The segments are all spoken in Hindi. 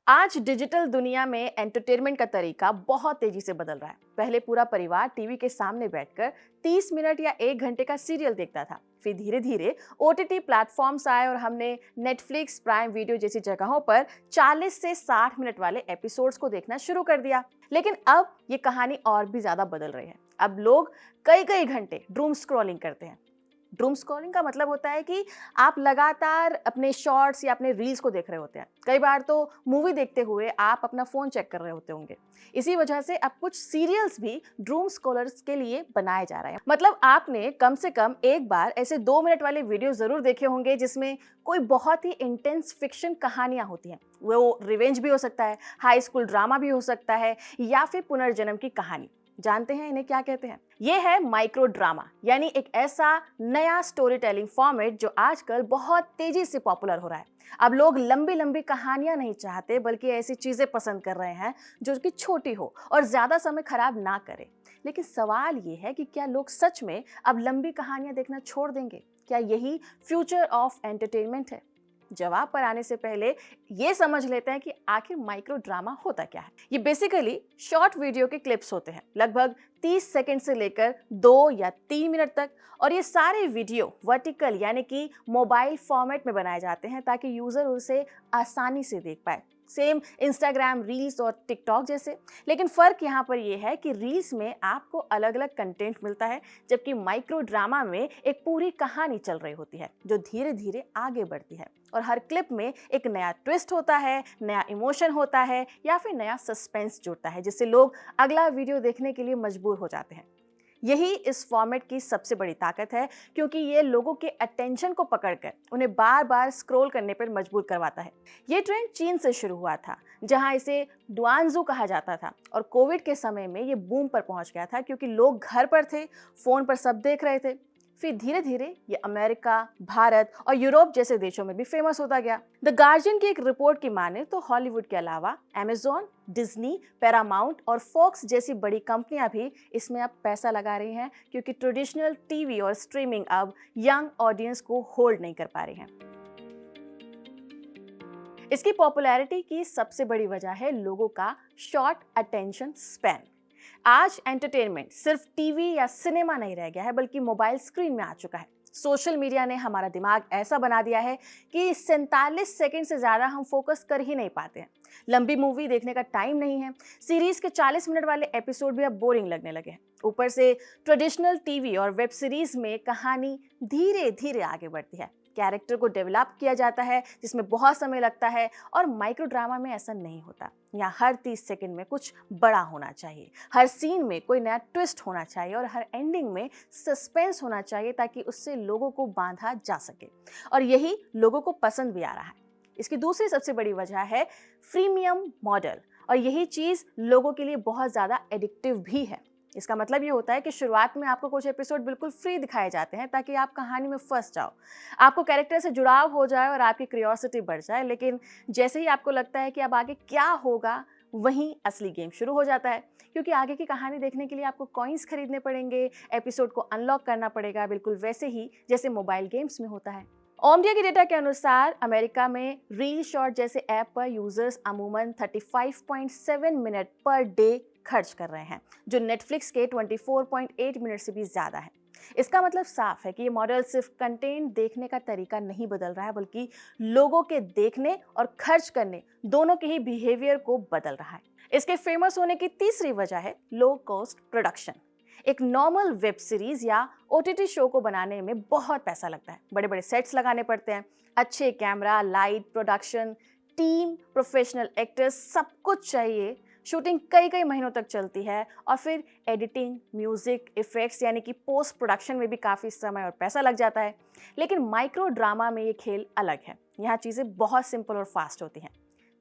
आज डिजिटल दुनिया में एंटरटेनमेंट का तरीका बहुत तेजी से बदल रहा है। पहले पूरा परिवार टीवी के सामने बैठकर 30 मिनट या 1 घंटे का सीरियल देखता था। फिर धीरे धीरे ओटीटी प्लेटफॉर्म्स आए और हमने नेटफ्लिक्स, प्राइम वीडियो जैसी जगहों पर 40 से 60 मिनट वाले एपिसोड्स को देखना शुरू कर दिया। लेकिन अब ये कहानी और भी ज्यादा बदल रही है। अब लोग कई कई घंटे डूम स्क्रॉलिंग करते हैं। डूम स्क्रॉलिंग का मतलब होता है कि आप लगातार अपने शॉर्ट्स या अपने रील्स को देख रहे होते हैं। कई बार तो मूवी देखते हुए आप अपना फोन चेक कर रहे होते होंगे। इसी वजह से अब कुछ सीरियल्स भी डूम स्क्रॉलर्स के लिए बनाए जा रहे हैं। मतलब आपने कम से कम एक बार ऐसे 2 मिनट वाले वीडियो जरूर देखे होंगे जिसमें कोई बहुत ही इंटेंस फिक्शन कहानियां होती हैं। वो रिवेंज भी हो सकता है, हाई स्कूल ड्रामा भी हो सकता है, या फिर पुनर्जन्म की कहानी। जानते हैं इन्हें क्या कहते हैं? ये है माइक्रो ड्रामा, यानी एक ऐसा नया स्टोरी टेलिंग फॉर्मेट जो आजकल बहुत तेजी से पॉपुलर हो रहा है। अब लोग लंबी लंबी कहानियां नहीं चाहते, बल्कि ऐसी चीजें पसंद कर रहे हैं जो कि छोटी हो और ज्यादा समय खराब ना करे। लेकिन सवाल ये है कि क्या लोग सच में अब लंबी कहानियां देखना छोड़ देंगे? क्या यही फ्यूचर ऑफ एंटरटेनमेंट है? जवाब पर आने से पहले ये समझ लेते हैं कि आखिर माइक्रो ड्रामा होता क्या है। ये बेसिकली शॉर्ट वीडियो के क्लिप्स होते हैं, लगभग 30 सेकंड से लेकर 2 या 3 मिनट तक। और ये सारे वीडियो वर्टिकल यानी कि मोबाइल फॉर्मेट में बनाए जाते हैं ताकि यूजर उसे आसानी से देख पाए। सेम इंस्टाग्राम रील्स और टिकटॉक जैसे। लेकिन फर्क यहाँ पर यह है कि रील्स में आपको अलग अलग कंटेंट मिलता है, जबकि माइक्रो ड्रामा में एक पूरी कहानी चल रही होती है जो धीरे धीरे आगे बढ़ती है। और हर क्लिप में एक नया ट्विस्ट होता है, नया इमोशन होता है, या फिर नया सस्पेंस जुड़ता है, जिससे लोग अगला वीडियो देखने के लिए मजबूर हो जाते हैं। यही इस फॉर्मेट की सबसे बड़ी ताकत है, क्योंकि ये लोगों के अटेंशन को पकड़कर उन्हें बार बार स्क्रॉल करने पर मजबूर करवाता है। ये ट्रेंड चीन से शुरू हुआ था, जहां इसे डुआनजू कहा जाता था, और कोविड के समय में ये बूम पर पहुंच गया था क्योंकि लोग घर पर थे, फोन पर सब देख रहे थे। फिर धीरे धीरे ये अमेरिका, भारत और यूरोप जैसे देशों में भी फेमस होता गया। द गार्जियन की एक रिपोर्ट की माने तो हॉलीवुड के अलावा अमेजॉन, डिज्नी, पैरामाउंट और फॉक्स जैसी बड़ी कंपनियां भी इसमें अब पैसा लगा रही हैं, क्योंकि ट्रेडिशनल टीवी और स्ट्रीमिंग अब यंग ऑडियंस को होल्ड नहीं कर पा रही हैं। इसकी पॉपुलैरिटी की सबसे बड़ी वजह है लोगों का शॉर्ट अटेंशन स्पैन। आज एंटरटेनमेंट सिर्फ टीवी या सिनेमा नहीं रह गया है, बल्कि मोबाइल स्क्रीन में आ चुका है। सोशल मीडिया ने हमारा दिमाग ऐसा बना दिया है कि 47 सेकंड से ज्यादा हम फोकस कर ही नहीं पाते हैं। लंबी मूवी देखने का टाइम नहीं है। सीरीज के 40 मिनट वाले एपिसोड भी अब बोरिंग लगने लगे हैं। ऊपर से ट्रेडिशनल टीवी और वेब सीरीज में कहानी धीरे धीरे आगे बढ़ती है, कैरेक्टर को डेवलप किया जाता है जिसमें बहुत समय लगता है। और माइक्रो ड्रामा में ऐसा नहीं होता। यहाँ हर 30 सेकंड में कुछ बड़ा होना चाहिए, हर सीन में कोई नया ट्विस्ट होना चाहिए, और हर एंडिंग में सस्पेंस होना चाहिए, ताकि उससे लोगों को बांधा जा सके। और यही लोगों को पसंद भी आ रहा है। इसकी दूसरी सबसे बड़ी वजह है फ्रीमियम मॉडल, और यही चीज़ लोगों के लिए बहुत ज़्यादा एडिक्टिव भी है। इसका मतलब ये होता है कि शुरुआत में आपको कुछ एपिसोड बिल्कुल फ्री दिखाए जाते हैं ताकि आप कहानी में फंस जाओ, आपको कैरेक्टर से जुड़ाव हो जाए और आपकी क्यूरियोसिटी बढ़ जाए। लेकिन जैसे ही आपको लगता है कि अब आगे क्या होगा, वहीं असली गेम शुरू हो जाता है, क्योंकि आगे की कहानी देखने के लिए आपको कॉइन्स खरीदने पड़ेंगे, एपिसोड को अनलॉक करना पड़ेगा, बिल्कुल वैसे ही जैसे मोबाइल गेम्स में होता है। ओमडिया के डेटा के अनुसार अमेरिका में रील शॉर्ट जैसे ऐप पर यूजर्स अमूमन 35.7 मिनट पर डे खर्च कर रहे हैं, जो नेटफ्लिक्स के 24.8 मिनट से भी ज्यादा है। इसका मतलब साफ है कि ये मॉडल सिर्फ कंटेंट देखने का तरीका नहीं बदल रहा है, बल्कि लोगों के देखने और खर्च करने दोनों के ही बिहेवियर को बदल रहा है। इसके फेमस होने की तीसरी वजह है लो कॉस्ट प्रोडक्शन। एक नॉर्मल वेब सीरीज या ओटीटी शो को बनाने में बहुत पैसा लगता है। बड़े बड़े सेट्स लगाने पड़ते हैं, अच्छे camera, light, production team, professional actors, सब कुछ चाहिए। शूटिंग कई कई महीनों तक चलती है, और फिर एडिटिंग, म्यूजिक, इफेक्ट्स यानी कि पोस्ट प्रोडक्शन में भी काफ़ी समय और पैसा लग जाता है। लेकिन माइक्रो ड्रामा में ये खेल अलग है। यहाँ चीज़ें बहुत सिंपल और फास्ट होती हैं।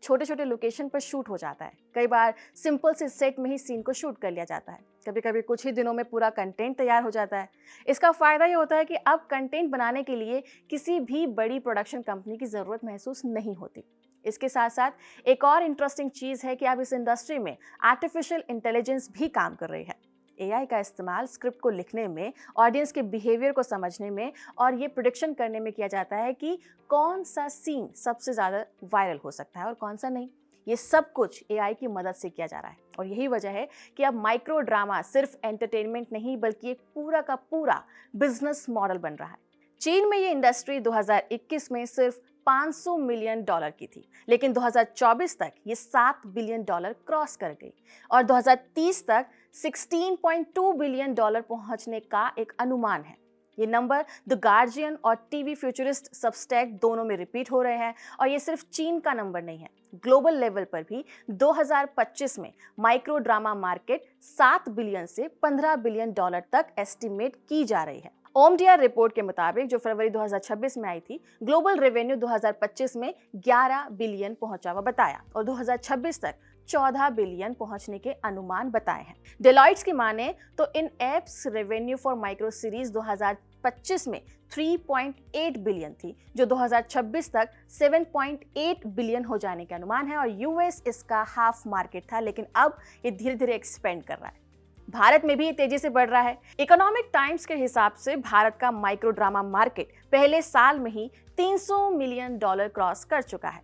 छोटे छोटे लोकेशन पर शूट हो जाता है। कई बार सिंपल से सेट में ही सीन को शूट कर लिया जाता है। कभी कभी कुछ ही दिनों में पूरा कंटेंट तैयार हो जाता है। इसका फ़ायदा ये होता है कि अब कंटेंट बनाने के लिए किसी भी बड़ी प्रोडक्शन कंपनी की ज़रूरत महसूस नहीं होती। इसके साथ साथ एक और इंटरेस्टिंग चीज़ है कि अब इस इंडस्ट्री में आर्टिफिशियल इंटेलिजेंस भी काम कर रही है। एआई का इस्तेमाल स्क्रिप्ट को लिखने में, ऑडियंस के बिहेवियर को समझने में, और ये प्रिडिक्शन करने में किया जाता है कि कौन सा सीन सबसे ज़्यादा वायरल हो सकता है और कौन सा नहीं। ये सब कुछ एआई की मदद से किया जा रहा है और यही वजह है कि अब माइक्रो ड्रामा सिर्फ एंटरटेनमेंट नहीं बल्कि एक पूरा का पूरा बिजनेस मॉडल बन रहा है। चीन में ये इंडस्ट्री 2021 में सिर्फ $500 मिलियन की थी, लेकिन 2024 तक ये $7 बिलियन क्रॉस कर गई और 2030 तक $16.2 बिलियन पहुंचने का एक अनुमान है। ये नंबर द गार्जियन और टीवी फ्यूचरिस्ट सबस्टैक दोनों में रिपीट हो रहे हैं और ये सिर्फ चीन का नंबर नहीं है। ग्लोबल लेवल पर भी 2025 में माइक्रो ड्रामा मार्केट 7 बिलियन से 15 बिलियन डॉलर तक एस्टिमेट की जा रही है। ओमडीआर रिपोर्ट के मुताबिक जो फरवरी 2026 में आई थी, ग्लोबल रेवेन्यू 2025 में 11 बिलियन पहुंचा हुआ बताया और 2026 तक 14 बिलियन पहुंचने के अनुमान बताए हैं। डेलॉइट्स की माने तो इन apps revenue for micro series 2025 में 3.8 बिलियन थी, जो 2026 तक 7.8 बिलियन हो जाने के अनुमान है और यूएस इसका हाफ मार्केट था, लेकिन अब ये धीरे धीरे एक्सपेंड कर रहा है। भारत में भी ये तेजी से बढ़ रहा है। इकोनॉमिक टाइम्स के हिसाब से भारत का माइक्रो ड्रामा मार्केट पहले साल में ही $300 मिलियन क्रॉस कर चुका है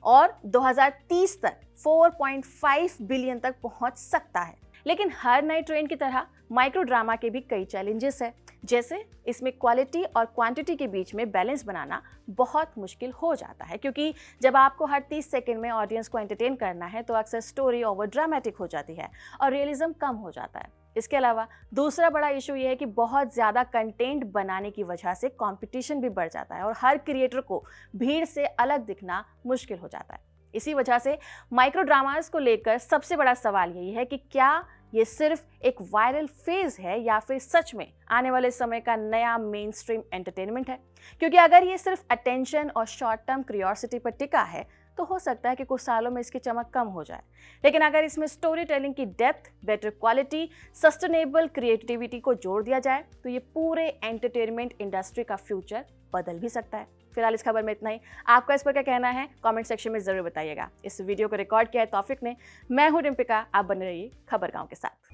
और 2030 तक 4.5 बिलियन तक पहुंच सकता है। लेकिन हर नए ट्रेंड की तरह माइक्रो ड्रामा के भी कई चैलेंजेस है, जैसे इसमें क्वालिटी और क्वांटिटी के बीच में बैलेंस बनाना बहुत मुश्किल हो जाता है, क्योंकि जब आपको हर 30 सेकंड में ऑडियंस को एंटरटेन करना है तो अक्सर स्टोरी ओवर ड्रामेटिक हो जाती है और रियलिज्म कम हो जाता है। इसके अलावा दूसरा बड़ा इशू ये है कि बहुत ज़्यादा कंटेंट बनाने की वजह से कंपटीशन भी बढ़ जाता है और हर क्रिएटर को भीड़ से अलग दिखना मुश्किल हो जाता है। इसी वजह से माइक्रो ड्रामास को लेकर सबसे बड़ा सवाल यही है कि क्या ये सिर्फ एक वायरल फेज है या फिर सच में आने वाले समय का नया मेन स्ट्रीम एंटरटेनमेंट है। क्योंकि अगर ये सिर्फ अटेंशन और शॉर्ट टर्म क्यूरियोसिटी पर टिका है तो हो सकता है कि कुछ सालों में इसकी चमक कम हो जाए, लेकिन अगर इसमें स्टोरी टेलिंग की depth, better quality, sustainable creativity को जोड़ दिया जाए तो ये पूरे एंटरटेनमेंट इंडस्ट्री का फ्यूचर बदल भी सकता है। फिलहाल इस खबर में इतना ही। आपका इस पर क्या कहना है कमेंट सेक्शन में जरूर बताइएगा। इस वीडियो को रिकॉर्ड किया है तौफिक ने। मैं हूं रिम्पिका, आप बने रहिए खबर गांव के साथ।